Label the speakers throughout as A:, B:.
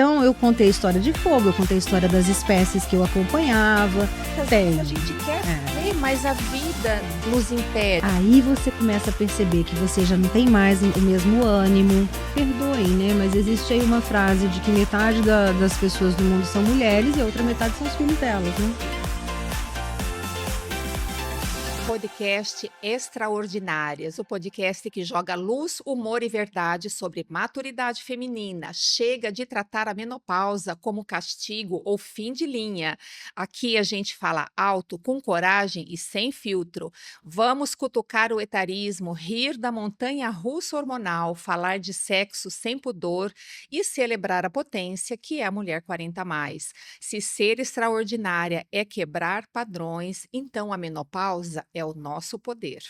A: Então, eu contei a história de fogo, eu contei a história das espécies que eu acompanhava.
B: Às vezes a gente quer ver, mas a vida nos impede.
A: Aí você começa a perceber que você já não tem mais o mesmo ânimo. Perdoem, né? Mas existe aí uma frase de que metade das pessoas do mundo são mulheres e a outra metade são os filhos delas, né?
B: Podcast Extraordinárias, o podcast que joga luz, humor e verdade sobre maturidade feminina. Chega de tratar a menopausa como castigo ou fim de linha. Aqui a gente fala alto, com coragem e sem filtro. Vamos cutucar o etarismo, rir da montanha-russa hormonal, falar de sexo sem pudor e celebrar a potência que é a mulher 40 a mais. Se ser extraordinária é quebrar padrões, então a menopausa é o nosso poder.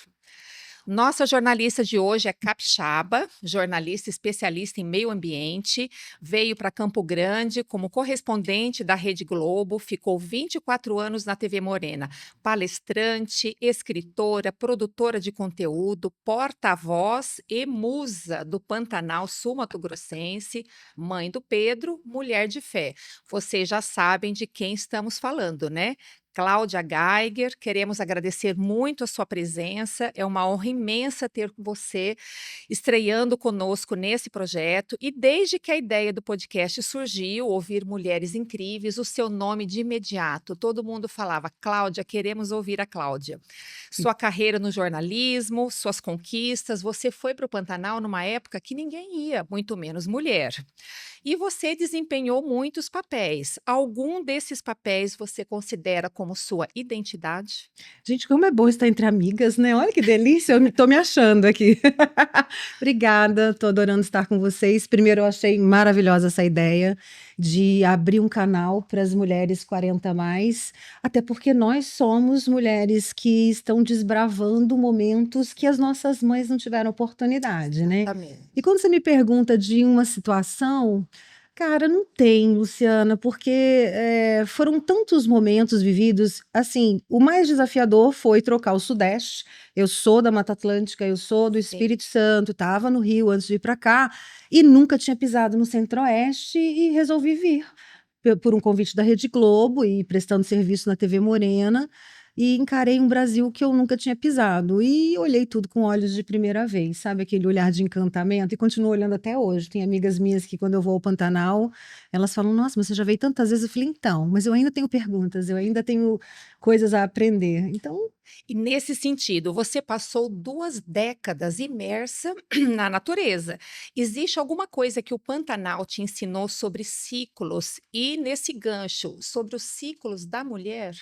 B: Nossa jornalista de hoje é capixaba, jornalista especialista em meio ambiente, veio para Campo Grande como correspondente da Rede Globo, ficou 24 anos na TV Morena, palestrante, escritora, produtora de conteúdo, porta-voz e musa do Pantanal Sul-Mato-Grossense, mãe do Pedro, mulher de fé. Vocês já sabem de quem estamos falando, né? Cláudia Geiger, queremos agradecer muito a sua presença, é uma honra imensa ter você estreando conosco nesse projeto e desde que a ideia do podcast surgiu, ouvir mulheres incríveis, o seu nome de imediato, todo mundo falava, Cláudia, queremos ouvir a Cláudia. Sua carreira no jornalismo, suas conquistas, você foi para o Pantanal numa época que ninguém ia, muito menos mulher. E você desempenhou muitos papéis. Algum desses papéis você considera como sua identidade?
A: Gente, como é bom estar entre amigas, né? Olha que delícia, eu tô me achando aqui. Obrigada, tô adorando estar com vocês. Primeiro, eu achei maravilhosa essa ideia de abrir um canal para as mulheres 40 a mais, até porque nós somos mulheres que estão desbravando momentos que as nossas mães não tiveram oportunidade, né?
B: Exatamente.
A: E quando você me pergunta de uma situação, cara, não tem, Luciana, porque foram tantos momentos vividos. Assim, o mais desafiador foi trocar o Sudeste. Eu sou da Mata Atlântica, eu sou do
B: Sim.
A: Espírito Santo, estava no Rio antes de ir para cá e nunca tinha pisado no Centro-Oeste e resolvi vir por um convite da Rede Globo e prestando serviço na TV Morena. E encarei um Brasil que eu nunca tinha pisado. E olhei tudo com olhos de primeira vez, sabe? Aquele olhar de encantamento. E continuo olhando até hoje. Tem amigas minhas que, quando eu vou ao Pantanal, elas falam: Nossa, mas você já veio tantas vezes. Eu falei: Então, mas eu ainda tenho perguntas, eu ainda tenho coisas a aprender. Então,
B: E nesse sentido, você passou 2 décadas imersa na natureza. Existe alguma coisa que o Pantanal te ensinou sobre ciclos e nesse gancho, sobre os ciclos da mulher?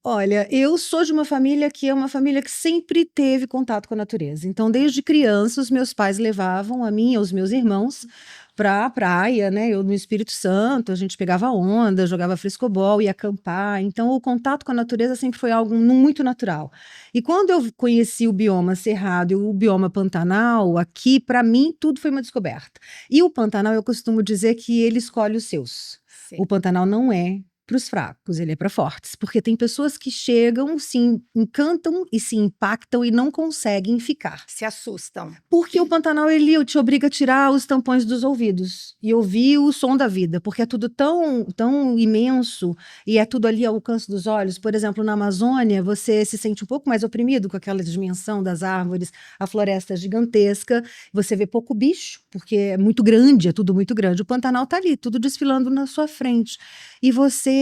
A: olha, eu sou de uma família que é uma família que sempre teve contato com a natureza. Então, desde criança, os meus pais levavam a mim e aos meus irmãos para a praia, né? Eu no Espírito Santo, a gente pegava onda, jogava frescobol, ia acampar. Então, o contato com a natureza sempre foi algo muito natural. E quando eu conheci o bioma Cerrado e o bioma Pantanal, aqui, para mim, tudo foi uma descoberta. E o Pantanal, eu costumo dizer que ele escolhe os seus.
B: Sim.
A: O Pantanal não é para os fracos, ele é para fortes, porque tem pessoas que chegam, se encantam e se impactam e não conseguem ficar.
B: Se assustam.
A: Porque o Pantanal, ele te obriga a tirar os tampões dos ouvidos e ouvir o som da vida, porque é tudo tão, tão imenso e é tudo ali ao alcance dos olhos. Por exemplo, na Amazônia, você se sente um pouco mais oprimido com aquela dimensão das árvores, a floresta é gigantesca, você vê pouco bicho, porque é muito grande, é tudo muito grande. O Pantanal tá ali, tudo desfilando na sua frente. E você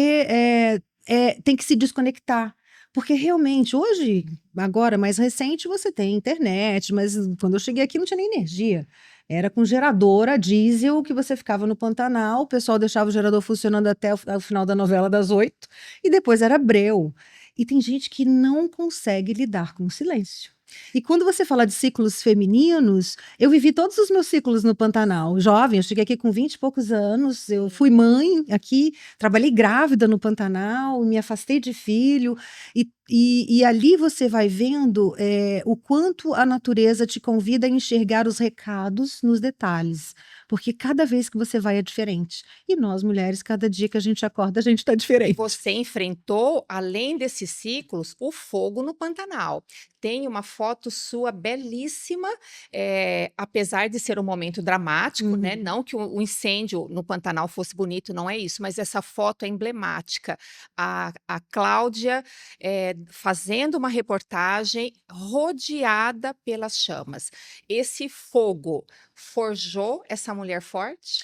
A: tem que se desconectar. Porque realmente, hoje, agora mais recente, você tem internet, mas quando eu cheguei aqui não tinha nem energia. Era com gerador a diesel que você ficava no Pantanal, o pessoal deixava o gerador funcionando até o final da novela das 8, e depois era breu. E tem gente que não consegue lidar com o silêncio. E quando você fala de ciclos femininos, eu vivi todos os meus ciclos no Pantanal. Jovem, eu cheguei aqui com 20 e poucos anos, eu fui mãe aqui, trabalhei grávida no Pantanal, me afastei de filho, e ali você vai vendo o quanto a natureza te convida a enxergar os recados nos detalhes. porque cada vez que você vai é diferente. E nós, mulheres, cada dia que a gente acorda, a gente está
B: E
A: diferente.
B: você enfrentou, além desses ciclos, o fogo no Pantanal. Tem uma foto sua belíssima, apesar de ser um momento dramático, né?
A: Uhum.
B: Não que o incêndio no Pantanal fosse bonito, não é isso, mas essa foto é emblemática. A Cláudia fazendo uma reportagem rodeada pelas chamas. Esse fogo forjou essa mulher forte?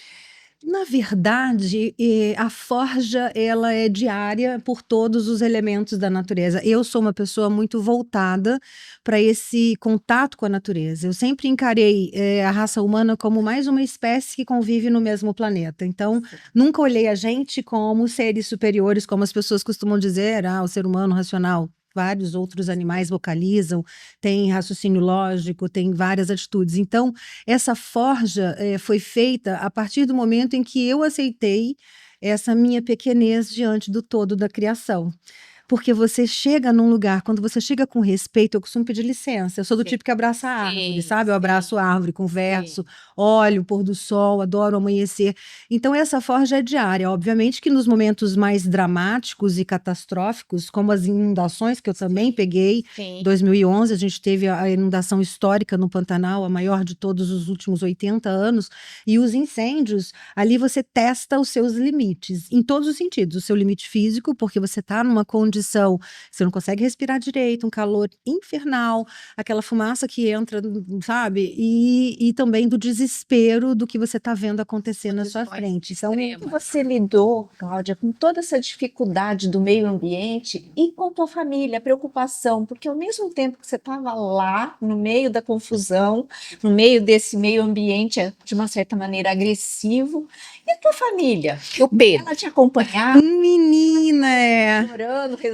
A: Na verdade, a forja ela é diária por todos os elementos da natureza. Eu sou uma pessoa muito voltada para esse contato com a natureza. Eu sempre encarei, a raça humana como mais uma espécie que convive no mesmo planeta. Então, nunca olhei a gente como seres superiores, como as pessoas costumam dizer, o ser humano racional. Vários outros animais vocalizam, tem raciocínio lógico, tem várias atitudes. Então, essa forja foi feita a partir do momento em que eu aceitei essa minha pequenez diante do todo da criação. Porque você chega num lugar, quando você chega com respeito, eu costumo pedir licença. Eu sou do
B: Sim,
A: tipo que abraça a árvore,
B: sim,
A: sabe? Eu abraço a árvore,
B: sim.
A: converso, olho o pôr do sol, adoro o amanhecer. Então, essa forja é diária. Obviamente que nos momentos mais dramáticos e catastróficos, como as inundações, que eu também peguei, em
B: Sim.
A: 2011, a gente teve a inundação histórica no Pantanal, a maior de todos os últimos 80 anos, e os incêndios, ali você testa os seus limites, em todos os sentidos. O seu limite físico, porque você está numa condição, você não consegue respirar direito, um calor infernal, aquela fumaça que entra, sabe? E também do desespero do que você está vendo acontecer na sua
B: Condições
A: frente. Então,
B: extremas.
C: Você lidou, Cláudia, com toda essa dificuldade do meio ambiente e com a tua família, a preocupação, porque ao mesmo tempo que você estava lá, no meio da confusão, no meio desse meio ambiente, de uma certa maneira agressivo, e a tua família?
B: O Pedro.
C: Ela te acompanhava,
A: menina,
C: chorando, rezando?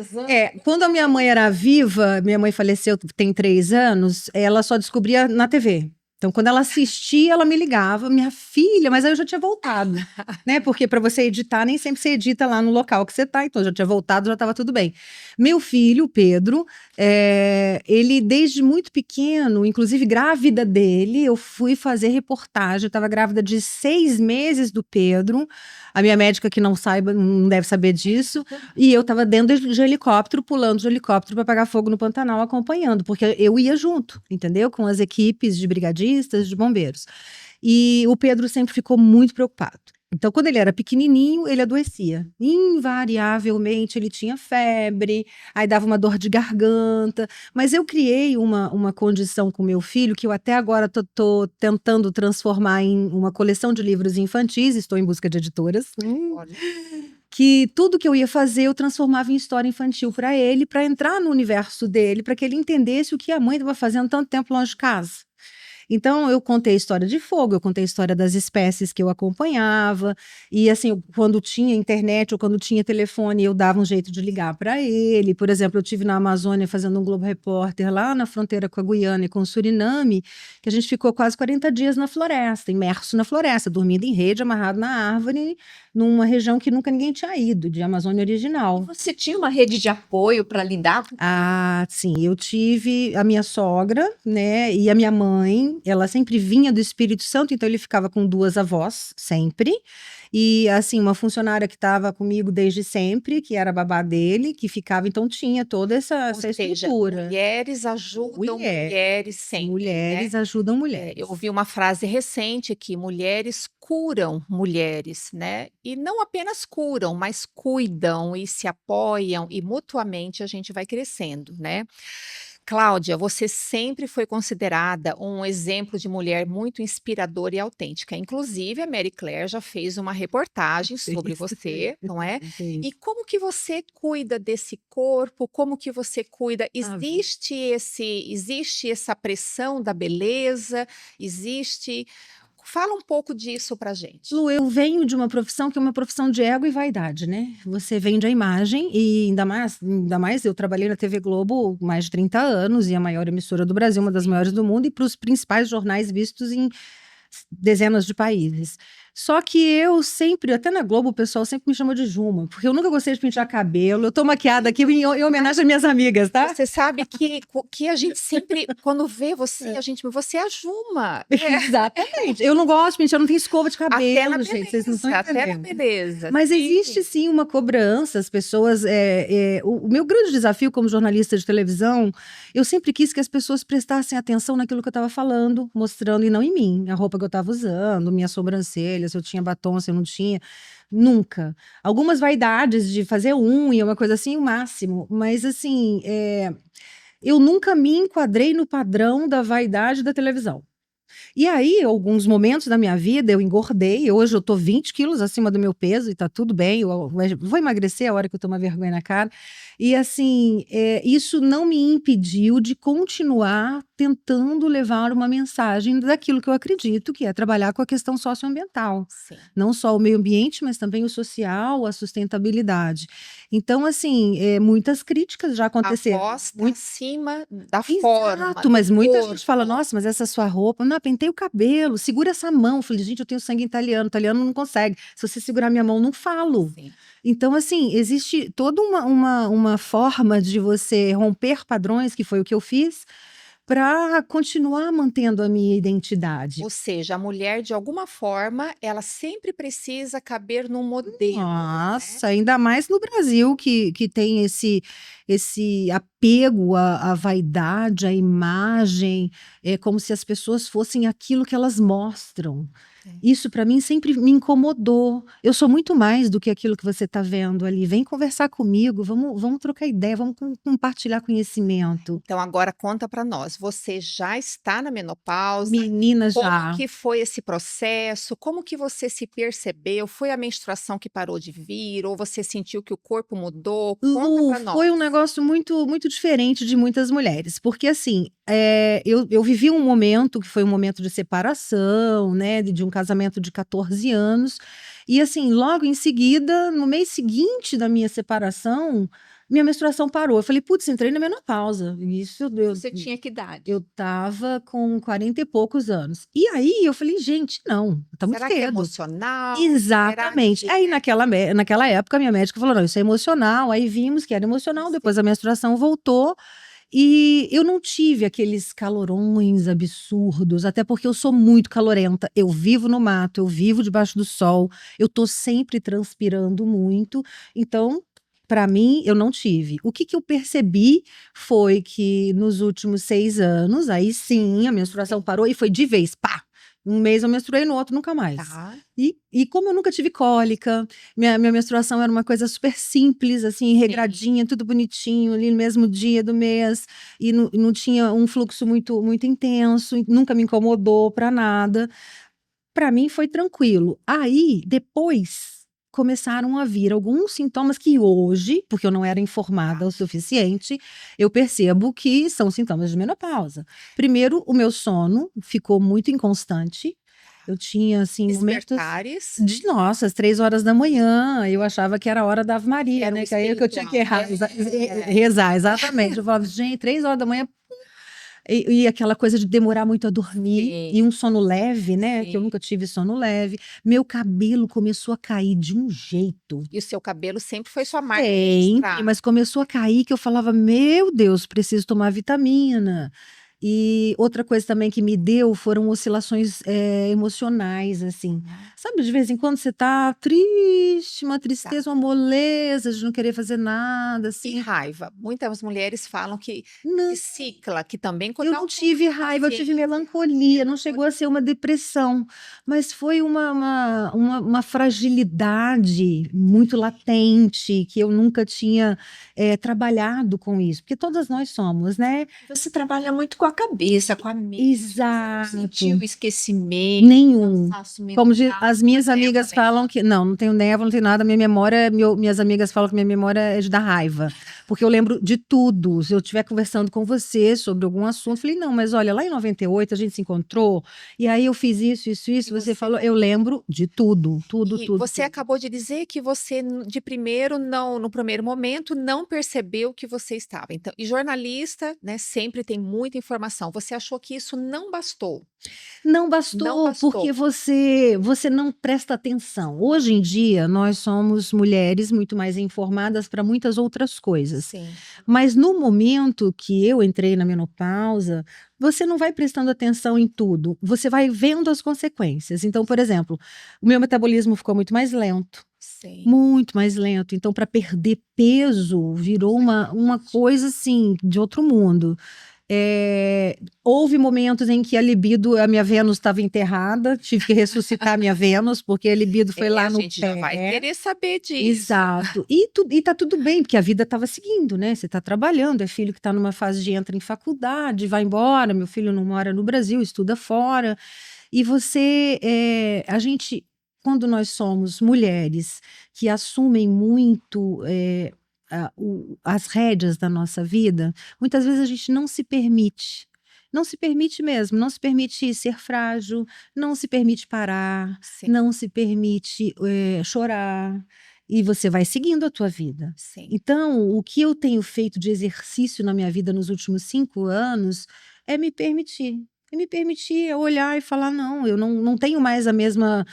A: quando a minha mãe era viva, minha mãe faleceu tem 3 anos, ela só descobria na TV. Então, quando ela assistia, ela me ligava, minha filha, mas aí eu já tinha voltado, né? Porque para você editar, nem sempre você edita lá no local que você tá, então eu já tinha voltado, já estava tudo bem. Meu filho, o Pedro, ele desde muito pequeno, inclusive grávida dele, eu fui fazer reportagem, eu estava grávida de 6 meses do Pedro, a minha médica que não saiba, não deve saber disso, e eu estava dentro de helicóptero, pulando de helicóptero para apagar fogo no Pantanal, acompanhando, porque eu ia junto, entendeu? Com as equipes de brigadistas, de bombeiros. E o Pedro sempre ficou muito preocupado. Então, quando ele era pequenininho, ele adoecia. Invariavelmente, ele tinha febre, aí dava uma dor de garganta. Mas eu criei uma condição com meu filho que eu até agora tô tentando transformar em uma coleção de livros infantis, estou em busca de editoras. Que tudo que eu ia fazer eu transformava em história infantil para ele, para entrar no universo dele, para que ele entendesse o que a mãe estava fazendo tanto tempo longe de casa. Então, eu contei a história de fogo, eu contei a história das espécies que eu acompanhava, e assim, quando tinha internet ou quando tinha telefone, eu dava um jeito de ligar para ele. Por exemplo, eu tive na Amazônia fazendo um Globo Repórter lá na fronteira com a Guiana e com o Suriname, que a gente ficou quase 40 dias na floresta, imerso na floresta, dormindo em rede, amarrado na árvore, numa região que nunca ninguém tinha ido, de Amazônia original.
C: Você tinha uma rede de apoio para lidar com
A: Sim, eu tive a minha sogra, né, e a minha mãe, ela sempre vinha do Espírito Santo, então ele ficava com 2 avós, sempre, e assim, uma funcionária que estava comigo desde sempre, que era a babá dele, que ficava, então tinha toda essa
B: Ou seja,
A: estrutura.
B: mulheres ajudam mulheres sempre,
A: Mulheres
B: né?
A: ajudam mulheres.
B: Eu ouvi uma frase recente que mulheres curam mulheres, né? E não apenas curam, mas cuidam e se apoiam e mutuamente a gente vai crescendo, né? Cláudia, você sempre foi considerada um exemplo de mulher muito inspiradora e autêntica. Inclusive, a Mary Claire já fez uma reportagem sobre você, não é? E como que você cuida desse corpo? Como que você cuida? Existe essa pressão da beleza? Existe? Fala um pouco disso pra gente.
A: Lu, eu venho de uma profissão que é uma profissão de ego e vaidade, né? Você vende a imagem e ainda mais eu trabalhei na TV Globo mais de 30 anos e a maior emissora do Brasil, uma das maiores do mundo e para os principais jornais vistos em dezenas de países. Só que eu sempre, até na Globo, o pessoal sempre me chamou de Juma, porque eu nunca gostei de pintar cabelo. Eu tô maquiada aqui em homenagem às minhas amigas, tá?
B: Você sabe que a gente sempre, quando vê você, a gente, você é a Juma.
A: Exatamente. Eu não gosto de pintar, eu não tenho escova de
B: Até
A: cabelo,
B: na
A: gente. Vocês não estão
B: beleza, até na
A: entendendo.
B: beleza.
A: Mas
B: Sim.
A: existe sim uma cobrança, as pessoas. O meu grande desafio como jornalista de televisão, eu sempre quis que as pessoas prestassem atenção naquilo que eu estava falando, mostrando, e não em mim, a roupa que eu estava usando, minha sobrancelha, se eu tinha batom, se eu não tinha. Nunca. Algumas vaidades de fazer unha, uma coisa assim, o máximo. Mas assim, eu nunca me enquadrei no padrão da vaidade da televisão. E aí, alguns momentos da minha vida, eu engordei. Hoje eu tô 20 quilos acima do meu peso e tá tudo bem. Eu vou emagrecer a hora que eu tomar vergonha na cara. E assim, isso não me impediu de continuar tentando levar uma mensagem daquilo que eu acredito, que é trabalhar com a questão socioambiental.
B: Sim.
A: Não só o meio ambiente, mas também o social, a sustentabilidade. Então, assim, muitas críticas já
B: A
A: aconteceram.
B: voz tá acima da forma,
A: Exato,
B: do
A: mas muita gente
B: corpo.
A: fala, nossa, mas essa sua roupa, não, pentei o cabelo, segura essa mão. Eu falei, gente, eu tenho sangue italiano não consegue. Se você segurar minha mão, não falo.
B: Sim.
A: Então, assim, existe toda uma forma de você romper padrões, que foi o que eu fiz, para continuar mantendo a minha identidade.
B: Ou seja, a mulher, de alguma forma, ela sempre precisa caber num modelo, né?
A: Nossa, ainda mais no Brasil, que tem esse apego à vaidade, à imagem, é como se as pessoas fossem aquilo que elas mostram. Isso para mim sempre me incomodou. Eu sou muito mais do que aquilo que você está vendo ali. Vem conversar comigo, vamos trocar ideia, vamos compartilhar conhecimento.
B: Então agora conta para nós, você já está na menopausa?
A: Menina,
B: Como
A: já.
B: que foi esse processo? Como que você se percebeu? Foi a menstruação que parou de vir ou você sentiu que o corpo mudou? Conta
A: Lu,
B: para nós.
A: foi um negócio muito, muito diferente de muitas mulheres, porque assim, eu vivi um momento que foi um momento de separação, né, de um casamento de 14 anos, e assim, logo em seguida, no mês seguinte da minha separação, minha menstruação parou. Eu falei, putz, entrei na menopausa. Isso
C: Você tinha que idade?
A: eu tava com 40 e poucos anos. E aí eu falei, gente, não, tá muito
B: Será que é
A: cedo.
B: emocional?
A: Exatamente.
B: Será que
A: Aí naquela época, minha médica falou: não, isso é emocional. Aí vimos que era emocional, depois a menstruação voltou. E eu não tive aqueles calorões absurdos, até porque eu sou muito calorenta. Eu vivo no mato, eu vivo debaixo do sol, eu tô sempre transpirando muito. Então, para mim, eu não tive. O que eu percebi foi que nos últimos 6 anos, aí sim, a menstruação parou e foi de vez, pá! Um mês eu menstruei, no outro nunca mais.
B: tá?
A: E como eu nunca tive cólica, minha menstruação era uma coisa super simples, assim, regradinha, tudo bonitinho, ali no mesmo dia do mês, e não tinha um fluxo muito, muito intenso, e nunca me incomodou para nada. Para mim foi tranquilo. Aí, depois, começaram a vir alguns sintomas que hoje, porque eu não era informada o suficiente, eu percebo que são sintomas de menopausa. Primeiro, o meu sono ficou muito inconstante. Eu tinha, assim, momentos
B: Despertares.
A: nossa, às 3 horas da manhã, eu achava que era a hora da Ave Maria,
B: Era
A: né?
B: o
A: Que aí que eu tinha que
B: espiritual.
A: rezar, exatamente. Eu falava, gente, 3 horas da manhã. E aquela coisa de demorar muito a dormir,
B: Sim.
A: e um sono leve, né? Que eu
B: Sim.
A: nunca tive sono leve. Meu cabelo começou a cair de um jeito.
B: E o seu cabelo sempre foi sua marca
A: Sempre,
B: registrada.
A: mas começou a cair que eu falava, meu Deus, preciso tomar vitamina. E outra coisa também que me deu foram oscilações emocionais, assim. Sabe, de vez em quando você tá triste, uma tristeza, uma moleza de não querer fazer nada,
B: E
A: assim.
B: raiva. Muitas mulheres falam que
A: Não,
B: cicla, que também
A: eu
B: dá
A: não
B: um
A: tive
B: pouco de
A: raiva, eu tive
B: paciência.
A: melancolia, não chegou a ser uma depressão, mas foi uma fragilidade muito latente, que eu nunca tinha trabalhado com isso, porque todas nós somos, né?
C: Você trabalha muito com a cabeça, com a mente.
A: Exato.
C: Você não sentiu esquecimento,
A: Nenhum.
C: cansaço
A: Como
C: mental,
A: as minhas
B: névoa
A: amigas
B: nem
A: falam que não tenho névoa, não tenho nada, minha memória, minhas amigas falam que minha memória é de dar raiva. porque eu lembro de tudo. Se eu estiver conversando com você sobre algum assunto, eu falei, não, mas olha, lá em 98 a gente se encontrou, e aí eu fiz isso,
B: E
A: você falou, eu lembro de tudo, tudo,
B: E
A: tudo,
B: você
A: tudo.
B: acabou de dizer que você, de primeiro, não, no primeiro momento, não percebeu que você estava. Então, e jornalista, né, sempre tem muita informação. Você achou que isso não bastou?
A: Não
B: Não
A: bastou, porque
B: bastou.
A: você não presta atenção. Hoje em dia, nós somos mulheres muito mais informadas para muitas outras coisas.
B: Sim,
A: Mas no momento que eu entrei na menopausa, você não vai prestando atenção em tudo, você vai vendo as consequências. Então, por exemplo, o meu metabolismo ficou
B: sim.
A: muito mais lento. Então, para perder peso, virou uma coisa assim de outro mundo. Houve momentos em que a minha Vênus estava enterrada, tive que ressuscitar a minha Vênus, porque a libido foi lá
B: A
A: no
B: gente já vai
A: pé.
B: querer saber disso.
A: Exato. E tá tudo bem, porque a vida estava seguindo, né? Você está trabalhando, é filho que está numa fase de entra em faculdade, vai embora, meu filho não mora no Brasil, estuda fora. E a gente, quando nós somos mulheres que assumem muito as rédeas da nossa vida, muitas vezes a gente não se permite. Não se permite mesmo, não se permite ser frágil, não se permite parar,
B: Sim,
A: não se permite chorar, e você vai seguindo a tua vida.
B: sim.
A: Então, o que eu tenho feito de exercício na minha vida nos últimos 5 anos é me permitir. É me permitir olhar e falar, não, eu não tenho mais a mesma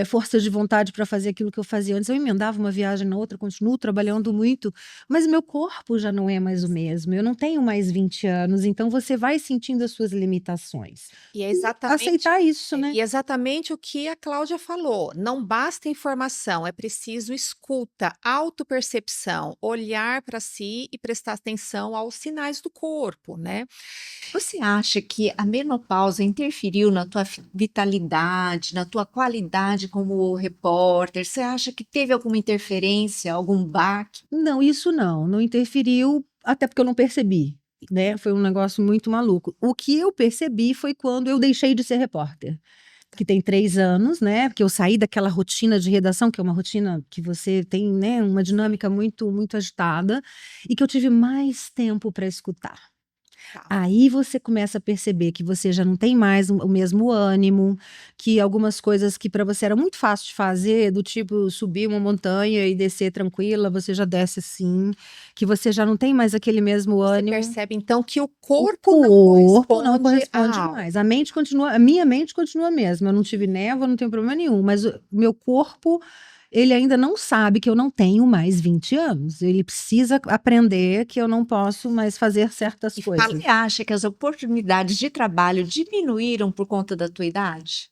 A: força de vontade para fazer aquilo que eu fazia antes. Eu emendava uma viagem na outra, continuo trabalhando muito, mas meu corpo já não é mais o mesmo. Eu não tenho mais 20 anos, então você vai sentindo as suas limitações.
B: E é
A: E
B: exatamente,
A: aceitar isso, né?
B: e exatamente o que a Cláudia falou. Não basta informação, é preciso escuta, autopercepção, olhar para si e prestar atenção aos sinais do corpo, né?
C: Você acha que a menopausa interferiu na tua vitalidade, na tua qualidade como repórter? Você acha que teve alguma interferência, algum baque?
A: Não, isso não interferiu, até porque eu não percebi, né? Foi um negócio muito maluco. O que eu percebi foi quando eu deixei de ser repórter, que tem 3 anos, né? Porque eu saí daquela rotina de redação, que é uma rotina que você tem, né, uma dinâmica muito, muito agitada, e que eu tive mais tempo para escutar.
B: Tá.
A: Aí você começa a perceber que você já não tem mais o mesmo ânimo, que algumas coisas que para você era muito fácil de fazer, do tipo subir uma montanha e descer tranquila, você já desce assim, que você já não tem mais aquele mesmo
B: Você
A: ânimo.
B: percebe então que o
A: O
B: corpo não
A: corpo não
B: corresponde
A: corresponde
B: à alma.
A: mais. A minha mente continua a mesma. Eu não tive névoa, não tenho problema nenhum, mas o meu corpo, ele ainda não sabe que eu não tenho mais 20 anos. Ele precisa aprender que eu não posso mais fazer certas
C: E
A: coisas.
C: você acha que as oportunidades de trabalho diminuíram por conta da tua idade?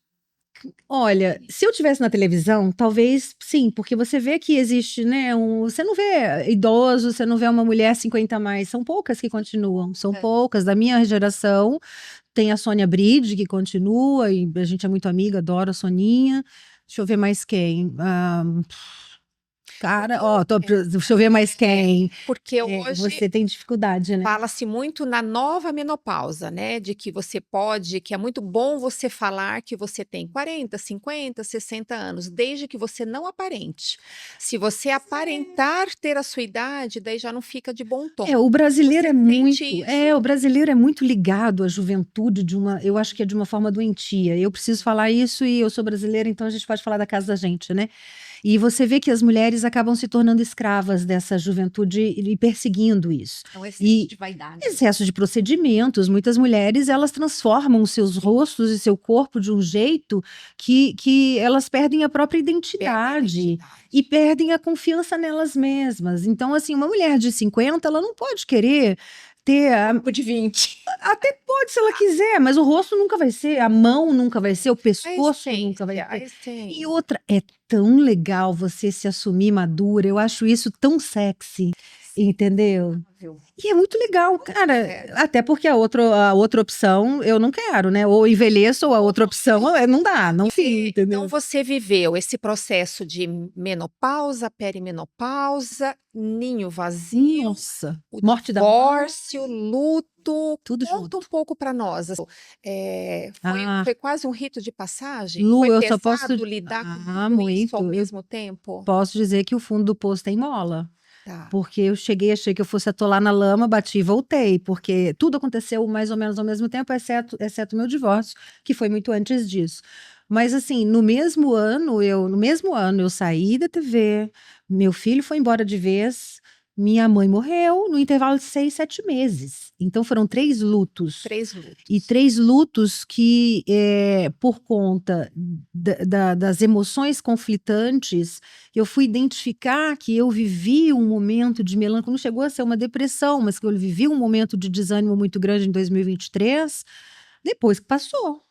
A: Olha, se eu tivesse na televisão, talvez sim, porque você vê que existe, né? Você não vê idoso, você não vê uma mulher 50 a mais, são poucas que continuam, são poucas. Da minha geração, tem a Sônia Bride, que continua, e a gente é muito amiga, adoro a Soninha. Deixa eu ver mais quem. Cara, ó, deixa eu ver mais quem.
B: Porque hoje
A: Você tem dificuldade, né?
B: fala-se muito na nova menopausa, né? De que você pode, que é muito bom você falar que você tem 40, 50, 60 anos, desde que você não aparente. Se você aparentar ter a sua idade, daí já não fica de bom tom.
A: O brasileiro
B: Você
A: é
B: sente
A: muito,
B: isso?
A: o brasileiro é muito ligado à juventude eu acho que é de uma forma doentia. Eu preciso falar isso e eu sou brasileira, então a gente pode falar da casa da gente, né? E você vê que as mulheres acabam se tornando escravas dessa juventude e perseguindo isso.
C: É um excesso
A: E
C: de vaidade.
A: excesso de procedimentos. Muitas mulheres, elas transformam os seus rostos e seu corpo de um jeito que elas perdem a própria identidade e perdem a confiança nelas mesmas. Então, assim, uma mulher de 50, ela não pode querer ter
C: Corpo de 20.
A: até pode se ela quiser, mas o rosto nunca vai ser, a mão nunca vai ser, o
B: A
A: pescoço nunca vai
B: essência, a
A: ser. E
B: essência.
A: outra, é tão legal você se assumir madura, eu acho isso tão sexy, entendeu? E é muito legal, cara, até porque a outra opção eu não quero, né? Ou envelheço, ou a outra opção não dá, não fim, entendeu?
B: Então você viveu esse processo de menopausa, perimenopausa, ninho vazio,
A: Nossa,
B: o
A: morte da mãe,
B: divórcio, luto.
A: tudo
B: Conta
A: junto.
B: um pouco para nós. Foi quase um rito de passagem?
A: Lu,
B: Foi
A: eu só posso.
B: pesado lidar com tudo isso ao
A: Muito. Eu
B: mesmo tempo?
A: posso dizer que o fundo do poço tem mola.
B: Tá.
A: Porque eu cheguei, achei que eu fosse atolar na lama, bati e voltei, porque tudo aconteceu mais ou menos ao mesmo tempo, exceto o meu divórcio, que foi muito antes disso. Mas assim, no mesmo ano eu saí da TV, meu filho foi embora de vez, minha mãe morreu no intervalo de 6, 7 meses. Então foram 3 lutos.
B: 3 lutos.
A: E 3 lutos que, por conta das emoções conflitantes, eu fui identificar que eu vivi um momento de melancolia, não chegou a ser uma depressão, mas que eu vivi um momento de desânimo muito grande em 2023, depois que passou.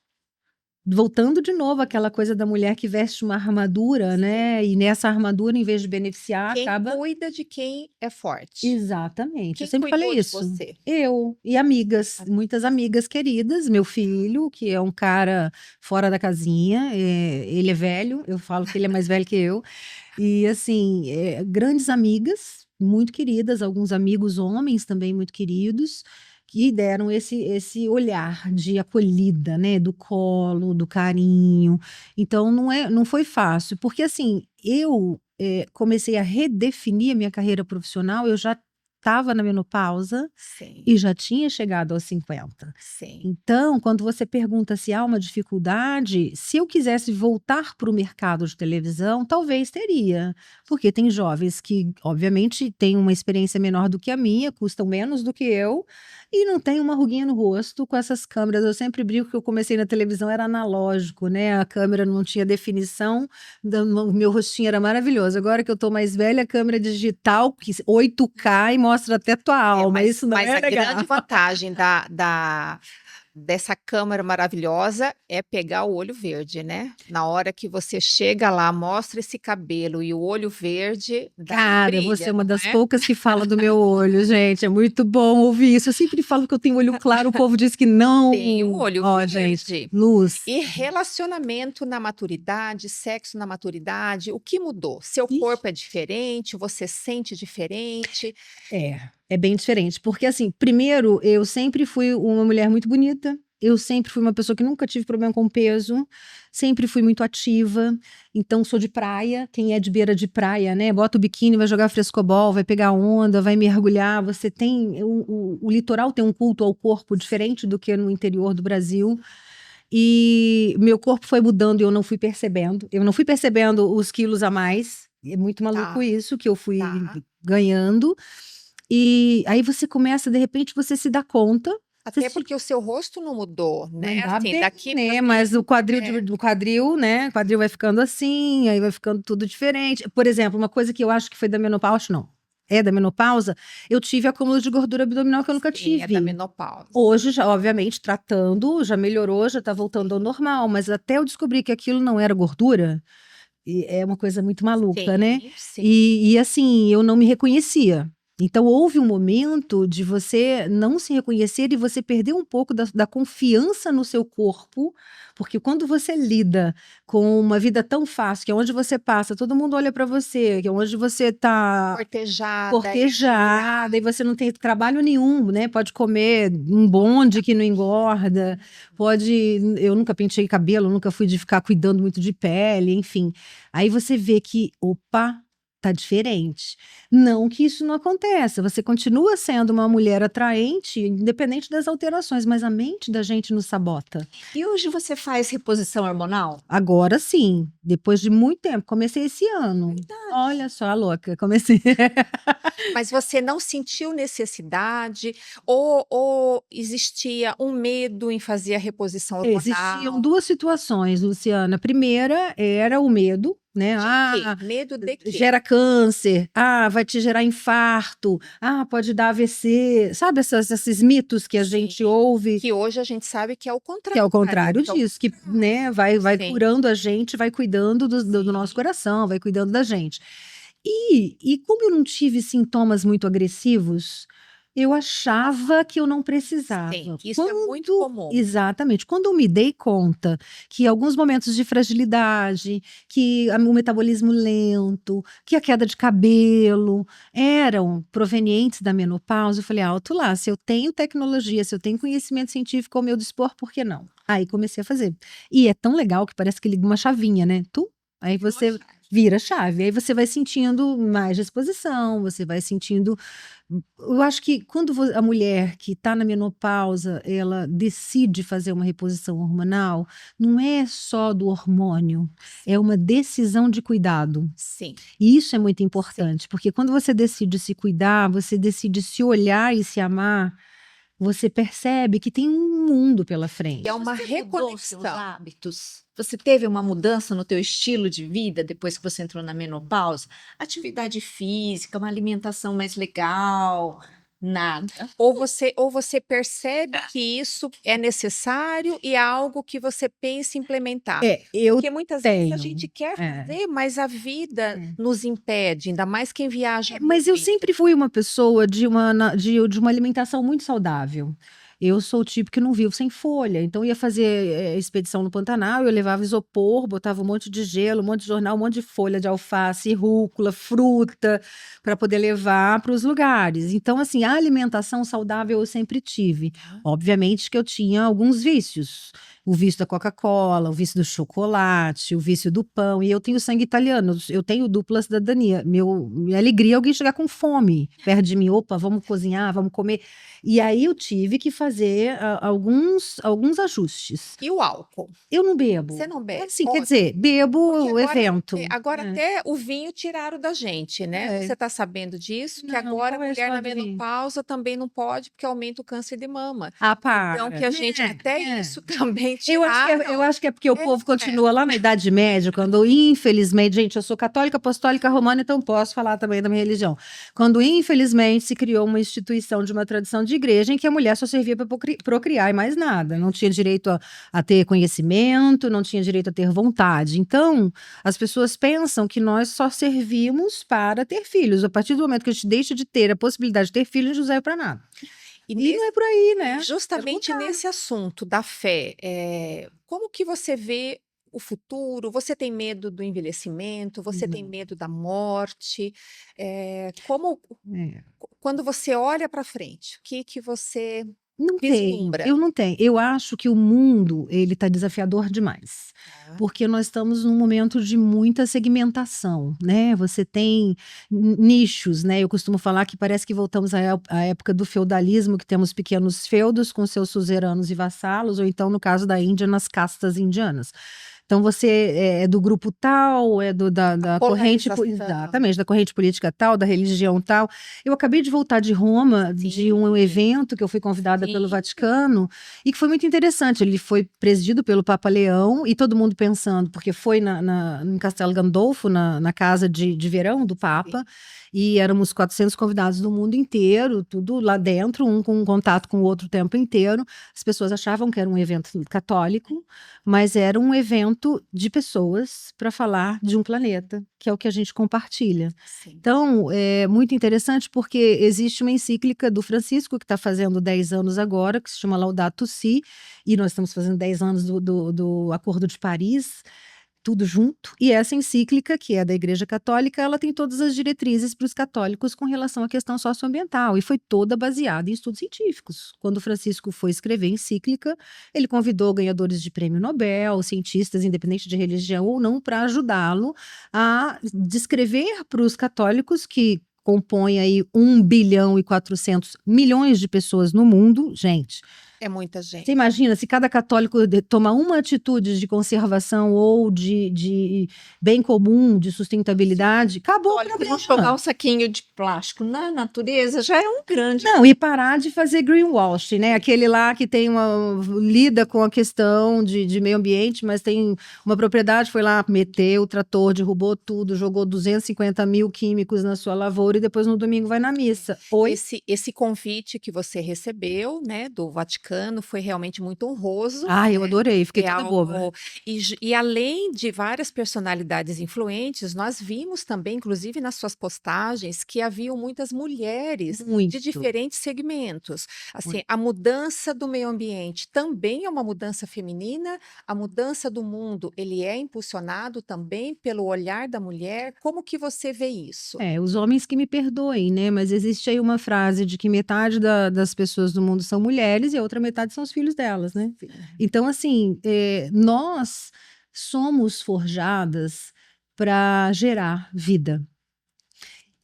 A: Voltando de novo àquela coisa da mulher que veste uma armadura, né? E nessa armadura, em vez de beneficiar,
B: Quem
A: acaba.
B: cuida de quem é forte.
A: Exatamente.
B: Quem
A: Eu sempre
B: cuidou
A: falei
B: de
A: isso.
B: você?
A: Eu e amigas, muitas amigas queridas, meu filho, que é um cara fora da casinha, ele é velho, eu falo que ele é mais velho que eu, e assim, grandes amigas, muito queridas, alguns amigos homens também muito queridos, que deram esse olhar de acolhida, né, do colo, do carinho. Então não foi fácil, porque assim, eu comecei a redefinir a minha carreira profissional, eu já estava na menopausa
B: Sim,
A: e já tinha chegado aos 50.
B: sim.
A: Então, quando você pergunta se há uma dificuldade, se eu quisesse voltar para o mercado de televisão, talvez teria, porque tem jovens que, obviamente, têm uma experiência menor do que a minha, custam menos do que eu, e não tem uma ruguinha no rosto com essas câmeras. Eu sempre brinco que eu comecei na televisão, era analógico, né? A câmera não tinha definição, o meu rostinho era maravilhoso. Agora que eu tô mais velha, a câmera digital, que 8K e mostra até tua alma. Isso não
B: Mas
A: é
B: a
A: legal.
B: grande vantagem dessa câmera maravilhosa é pegar o olho verde, né? Na hora que você chega lá, mostra esse cabelo e o olho verde, daí
A: Cara,
B: brilha,
A: você é uma
B: não
A: das
B: é?
A: poucas que fala do meu olho, gente. É muito bom ouvir isso. Eu sempre falo que eu tenho olho claro, o povo diz que não.
B: Tem um olho
A: Ó, gente,
B: verde.
A: luz.
B: E relacionamento na maturidade, sexo na maturidade, o que mudou? Seu
A: Ih.
B: corpo é diferente? Você sente diferente?
A: É bem diferente. Porque, assim, primeiro, eu sempre fui uma mulher muito bonita. Eu sempre fui uma pessoa que nunca tive problema com peso. Sempre fui muito ativa. Então, sou de praia. Quem é de beira de praia, né? Bota o biquíni, vai jogar frescobol, vai pegar onda, vai mergulhar. Você tem. O litoral tem um culto ao corpo diferente do que no interior do Brasil. E meu corpo foi mudando e eu não fui percebendo. Eu não fui percebendo os quilos a mais. É muito maluco
B: Tá,
A: isso, que eu fui
B: tá.
A: ganhando. E aí você começa, de repente, você se dá conta. Você
B: Até porque o seu rosto não mudou, né?
A: Ainda
B: Assim,
A: bem,
B: daqui
A: né?
B: para
A: Mas o quadril,
B: é.
A: do quadril, né? O quadril vai ficando assim, aí vai ficando tudo diferente. Por exemplo, uma coisa que eu acho que foi da menopausa, não. É da menopausa, eu tive acúmulo de gordura abdominal que eu nunca
B: Sim, é da
A: tive.
B: menopausa.
A: Hoje, já, obviamente, tratando, já melhorou, já tá voltando ao normal, mas até eu descobrir que aquilo não era gordura, é uma coisa muito maluca, né?
B: Sim, sim.
A: E assim, eu não me reconhecia. Então, houve um momento de você não se reconhecer e você perder um pouco da confiança no seu corpo, porque quando você lida com uma vida tão fácil, que é onde você passa, todo mundo olha para você, que é onde você tá cortejada, e você não tem trabalho nenhum, né? Pode comer um bonde que não engorda, eu nunca pentei cabelo, nunca fui de ficar cuidando muito de pele, enfim. Aí você vê que, opa, tá diferente. Não que isso não aconteça, você continua sendo uma mulher atraente, independente das alterações, mas a mente da gente nos sabota.
C: E hoje você faz reposição hormonal?
A: Agora sim, depois de muito tempo, comecei esse ano. Olha só a louca, comecei.
B: Mas você não sentiu necessidade ou existia um medo em fazer a reposição hormonal?
A: Existiam 2 situações, Luciana. A primeira era o medo, né?
B: De quê? Medo de quê?
A: Gera câncer, vai te gerar infarto, pode dar AVC, sabe esses mitos que a gente ouve?
B: Que hoje a gente sabe que é o contrário.
A: Que é o contrário
B: Então,
A: disso, que né, vai
B: sim.
A: curando a gente, vai cuidando do nosso coração, vai cuidando da gente. E como eu não tive sintomas muito agressivos, eu achava que eu não precisava.
B: Sim, isso é muito comum.
A: Exatamente. Quando eu me dei conta que alguns momentos de fragilidade, que o metabolismo lento, que a queda de cabelo eram provenientes da menopausa, eu falei, alto lá, se eu tenho tecnologia, se eu tenho conhecimento científico ao meu dispor, por que não? Aí comecei a fazer. E é tão legal que parece que liga uma chavinha, né? Aí você vira chave. Aí você vai sentindo mais disposição, você vai sentindo. Eu acho que quando a mulher que está na menopausa, ela decide fazer uma reposição hormonal, não é só do hormônio, é uma decisão de cuidado.
B: Sim.
A: E isso é muito importante, porque quando você decide se cuidar, você decide se olhar e se amar, você percebe que tem um mundo pela frente.
B: É uma
C: Você mudou os seus
B: reconexão.
C: hábitos? Você teve uma mudança no teu estilo de vida depois que você entrou na menopausa? Atividade física, uma alimentação mais legal? Nada.
B: Ou você percebe que isso é necessário e é algo que você pensa em implementar.
A: Eu
B: Porque muitas vezes a
A: tenho.
B: gente quer
A: É.
B: fazer, mas a vida nos impede, ainda mais quem viaja
A: Mas eu
B: muito.
A: sempre fui uma pessoa de uma alimentação muito saudável. Eu sou o tipo que não vivo sem folha. Então, ia fazer expedição no Pantanal, eu levava isopor, botava um monte de gelo, um monte de jornal, um monte de folha de alface, rúcula, fruta, para poder levar para os lugares. Então, assim, a alimentação saudável eu sempre tive. Obviamente que eu tinha alguns vícios. O vício da Coca-Cola, o vício do chocolate, o vício do pão. E eu tenho sangue italiano, eu tenho dupla cidadania. Minha alegria é alguém chegar com fome perto de mim. Opa, vamos cozinhar, vamos comer. E aí eu tive que fazer alguns ajustes.
B: E o álcool?
A: Eu não bebo.
B: Você não bebe?
A: Assim, quer
B: Ótimo.
A: dizer, bebo
B: Porque
A: o
B: agora,
A: evento.
B: agora até o vinho tiraram da gente, né?
A: É.
B: Você está sabendo disso? Que
A: Não,
B: agora a
A: qual é a
B: mulher na
A: história do vinho?
B: menopausa também não pode, porque aumenta o câncer de mama.
A: Ah, para.
B: Então, que a gente, até isso também
A: Eu
B: tiraram.
A: acho que é porque o povo continua lá na Idade Média, quando infelizmente, gente, eu sou católica, apostólica, romana, então posso falar também da minha religião. Quando infelizmente se criou uma instituição de uma tradição de igreja em que a mulher só servia para procriar e mais nada, não tinha direito a ter conhecimento, não tinha direito a ter vontade. Então, as pessoas pensam que nós só servimos para ter filhos. A partir do momento que a gente deixa de ter a possibilidade de ter filhos, não serve para nada. E não é por aí, né?
B: Justamente nesse assunto da fé, como que você vê o futuro? Você tem medo do envelhecimento? Você tem medo da morte? Quando você olha para frente, o que você
A: Não tem,
B: vislumbra?
A: eu não tenho. Eu acho que o mundo, ele está desafiador demais. Porque nós estamos num momento de muita segmentação, né? Você tem nichos, né? Eu costumo falar que parece que voltamos à época do feudalismo, que temos pequenos feudos com seus suzeranos e vassalos, ou então, no caso da Índia, nas castas indianas. Então você é do grupo tal, é da corrente, exatamente, da corrente política tal, da religião tal. Eu acabei de voltar de Roma, de um evento que eu fui convidada pelo Vaticano, e que foi muito interessante. Ele foi presidido pelo Papa Leão, e todo mundo pensando, porque foi em Castelo Gandolfo, na casa de verão do Papa, e éramos 400 convidados do mundo inteiro, tudo lá dentro, um com contato com o outro o tempo inteiro. As pessoas achavam que era um evento católico, mas era um evento de pessoas para falar de um planeta, que é o que a gente compartilha. Então, é muito interessante porque existe uma encíclica do Francisco, que está fazendo 10 anos agora, que se chama Laudato Si, e nós estamos fazendo 10 anos do Acordo de Paris, tudo junto, e essa encíclica, que é da Igreja Católica, ela tem todas as diretrizes para os católicos com relação à questão socioambiental, e foi toda baseada em estudos científicos. Quando o Francisco foi escrever a encíclica, ele convidou ganhadores de prêmio Nobel, cientistas, independente de religião ou não, para ajudá-lo a descrever para os católicos que compõem aí 1 bilhão e 400 milhões de pessoas no mundo, gente.
B: É muita gente.
A: Você imagina, se cada católico tomar uma atitude de conservação ou de bem comum, de sustentabilidade, acabou o problema.
C: Não jogar um saquinho de plástico na natureza já é um grande...
A: Não, e parar de fazer greenwash, né? Aquele lá que lida com a questão de meio ambiente, mas tem uma propriedade, foi lá, meteu o trator, derrubou tudo, jogou 250 mil químicos na sua lavoura e depois no domingo vai na missa.
B: Esse convite que você recebeu, né, do Vaticano, foi realmente muito honroso.
A: Eu adorei, fiquei toda boba.
B: E além de várias personalidades influentes, nós vimos também, inclusive nas suas postagens, que haviam muitas mulheres de diferentes segmentos. Assim, a mudança do meio ambiente também é uma mudança feminina, a mudança do mundo, ele é impulsionado também pelo olhar da mulher. Como que você vê isso?
A: Os homens que me perdoem, né? Mas existe aí uma frase de que metade das pessoas do mundo são mulheres e a outra metade são os filhos delas, né? Então, assim, nós somos forjadas para gerar vida.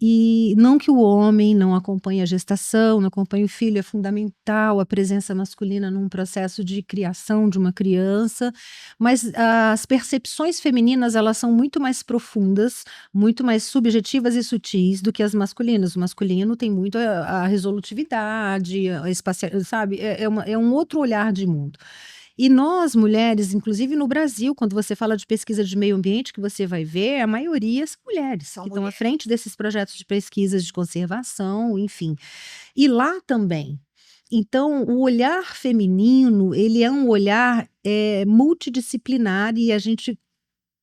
A: E não que o homem não acompanhe a gestação, não acompanhe o filho, é fundamental a presença masculina num processo de criação de uma criança, mas as percepções femininas, elas são muito mais profundas, muito mais subjetivas e sutis do que as masculinas. O masculino tem muito a resolutividade, a espacial, sabe? É um outro olhar de mundo. E nós, mulheres, inclusive no Brasil, quando você fala de pesquisa de meio ambiente, que você vai ver, a maioria são mulheres
B: São
A: que estão à
B: mulheres.
A: frente desses projetos de pesquisas de conservação, enfim. E lá também. Então, o olhar feminino, ele é um olhar multidisciplinar e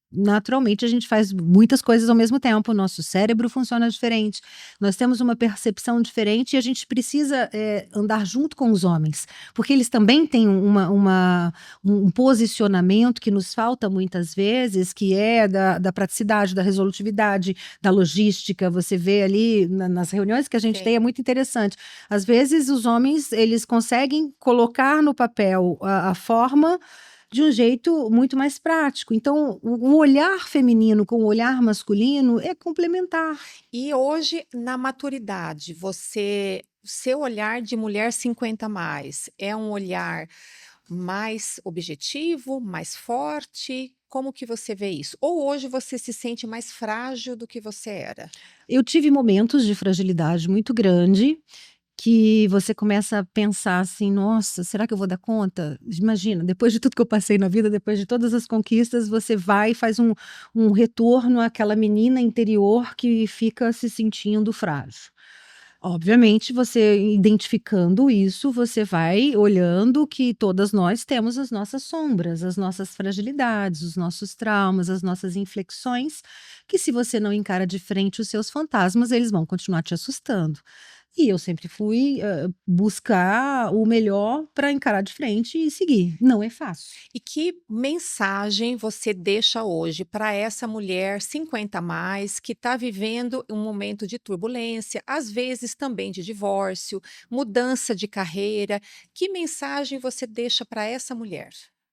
A: naturalmente, a gente faz muitas coisas ao mesmo tempo, o nosso cérebro funciona diferente, nós temos uma percepção diferente e a gente precisa andar junto com os homens, porque eles também têm um posicionamento que nos falta muitas vezes, que é da praticidade, da resolutividade, da logística. Você vê ali nas reuniões que a gente
B: Sim.
A: tem, é muito interessante. Às vezes os homens, eles conseguem colocar no papel a forma de um jeito muito mais prático. Então, o olhar feminino com o olhar masculino é complementar.
B: E hoje, na maturidade, seu olhar de mulher 50 mais, é um olhar mais objetivo, mais forte? Como que você vê isso? Ou hoje você se sente mais frágil do que você era?
A: Eu tive momentos de fragilidade muito grande, que você começa a pensar assim: nossa, será que eu vou dar conta? Imagina, depois de tudo que eu passei na vida, depois de todas as conquistas, você vai e faz um retorno àquela menina interior que fica se sentindo frágil. Obviamente, você identificando isso, você vai olhando que todas nós temos as nossas sombras, as nossas fragilidades, os nossos traumas, as nossas inflexões, que se você não encara de frente os seus fantasmas, eles vão continuar te assustando. E eu sempre fui buscar o melhor para encarar de frente e seguir. Não é fácil.
B: E que mensagem você deixa hoje para essa mulher 50 a mais que está vivendo um momento de turbulência, às vezes também de divórcio, mudança de carreira? Que mensagem você deixa para essa mulher?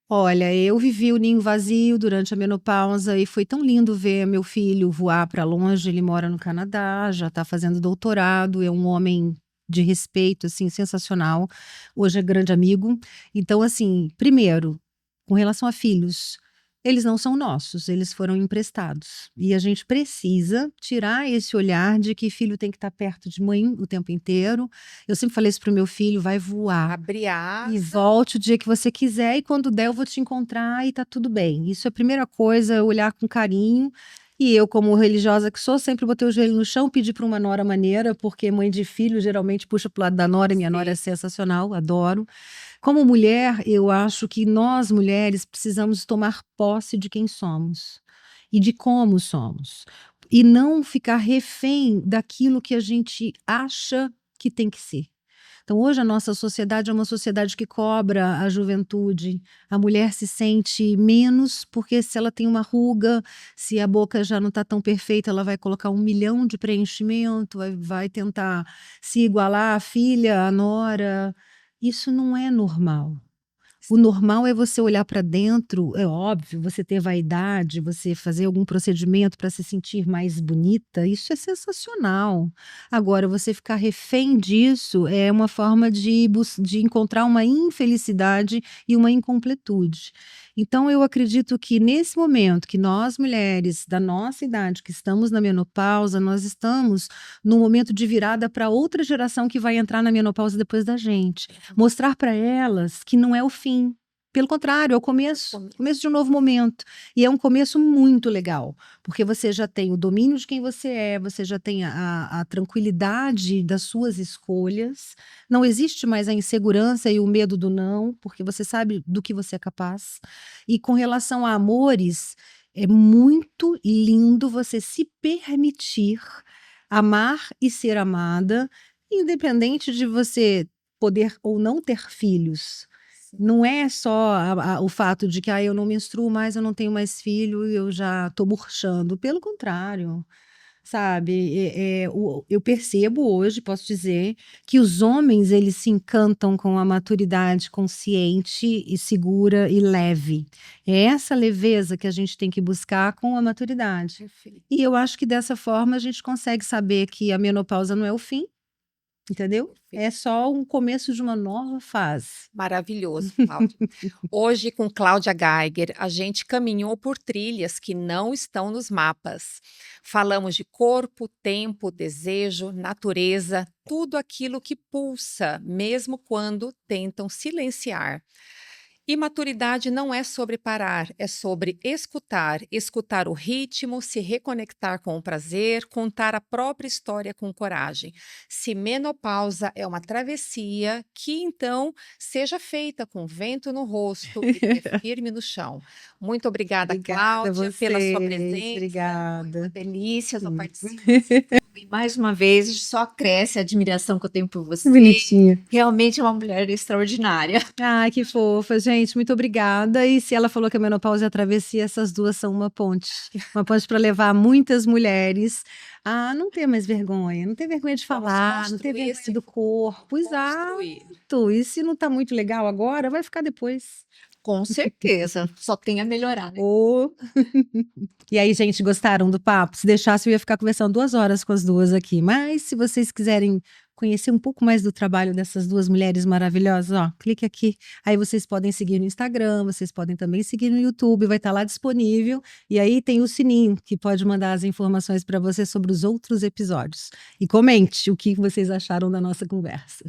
A: Olha, eu vivi o ninho vazio durante a menopausa e foi tão lindo ver meu filho voar para longe. Ele mora no Canadá, já está fazendo doutorado, é um homem de respeito, assim, sensacional. Hoje é grande amigo. Então, assim, primeiro, com relação a filhos, eles não são nossos, eles foram emprestados. E a gente precisa tirar esse olhar de que filho tem que estar perto de mãe o tempo inteiro. Eu sempre falei isso pro meu filho: vai voar.
B: Abrir
A: E
B: asa.
A: volte o dia que você quiser e quando der eu vou te encontrar e tá tudo bem. Isso é a primeira coisa, olhar com carinho. E eu, como religiosa que sou, sempre botei o joelho no chão, pedi para uma nora maneira, porque mãe de filho geralmente puxa pro lado da nora, e minha nora é
B: Sim.
A: sensacional, adoro. Como mulher, eu acho que nós mulheres precisamos tomar posse de quem somos e de como somos. E não ficar refém daquilo que a gente acha que tem que ser. Então, hoje a nossa sociedade é uma sociedade que cobra a juventude. A mulher se sente menos porque se ela tem uma ruga, se a boca já não está tão perfeita, ela vai colocar 1 milhão de preenchimento, vai tentar se igualar à filha, à nora. Isso não é normal. O normal é você olhar para dentro, é óbvio, você ter vaidade, você fazer algum procedimento para se sentir mais bonita, isso é sensacional. Agora, você ficar refém disso é uma forma de encontrar uma infelicidade e uma incompletude. Então, eu acredito que nesse momento que nós mulheres da nossa idade, que estamos na menopausa, nós estamos num momento de virada para outra geração que vai entrar na menopausa depois da gente. Mostrar para elas que não é o fim. Pelo contrário, é o começo de um novo momento. E é um começo muito legal, porque você já tem o domínio de quem você é, você já tem a tranquilidade das suas escolhas, não existe mais a insegurança e o medo do não, porque você sabe do que você é capaz. E com relação a amores, é muito lindo você se permitir amar e ser amada, independente de você poder ou não ter filhos. Não é só o fato de que eu não menstruo mais, eu não tenho mais filho, eu já estou murchando. Pelo contrário, sabe? Eu percebo hoje, posso dizer, que os homens, eles se encantam com a maturidade consciente e segura e leve. É essa leveza que a gente tem que buscar com a maturidade.
B: Perfeito.
A: E eu acho que dessa forma a gente consegue saber que a menopausa não é o fim, entendeu? É só um começo de uma nova fase.
B: Maravilhoso, Cláudia. Hoje, com Cláudia Geiger, a gente caminhou por trilhas que não estão nos mapas. Falamos de corpo, tempo, desejo, natureza, tudo aquilo que pulsa, mesmo quando tentam silenciar. E maturidade não é sobre parar, é sobre escutar, escutar o ritmo, se reconectar com o prazer, contar a própria história com coragem. Se menopausa é uma travessia, que então seja feita com vento no rosto e pé firme no chão. Muito obrigada,
A: Obrigada a
B: Cláudia, pela sua
A: vocês,
B: presença.
A: obrigada.
C: Delícia sua participação. E mais uma vez, só cresce a admiração que eu tenho por você.
A: Bonitinha.
C: Realmente é uma mulher extraordinária.
A: Ai, que fofa, gente, muito obrigada. E se ela falou que a menopausa e a travessia, essas duas são uma ponte para levar muitas mulheres a não ter mais vergonha, não ter vergonha de
B: Vamos
A: falar, não ter
B: construir
A: vergonha
B: esse
A: do corpo,
B: construir.
A: exato. E se não tá muito legal agora, vai ficar depois.
C: Com certeza, só tem a melhorar, né?
A: Ô. E aí, gente, gostaram do papo? Se deixasse, eu ia ficar conversando 2 horas com as duas aqui. Mas se vocês quiserem conhecer um pouco mais do trabalho dessas duas mulheres maravilhosas, ó, clique aqui. Aí vocês podem seguir no Instagram, vocês podem também seguir no YouTube, vai estar lá disponível. E aí tem o sininho que pode mandar as informações para você sobre os outros episódios. E comente o que vocês acharam da nossa conversa.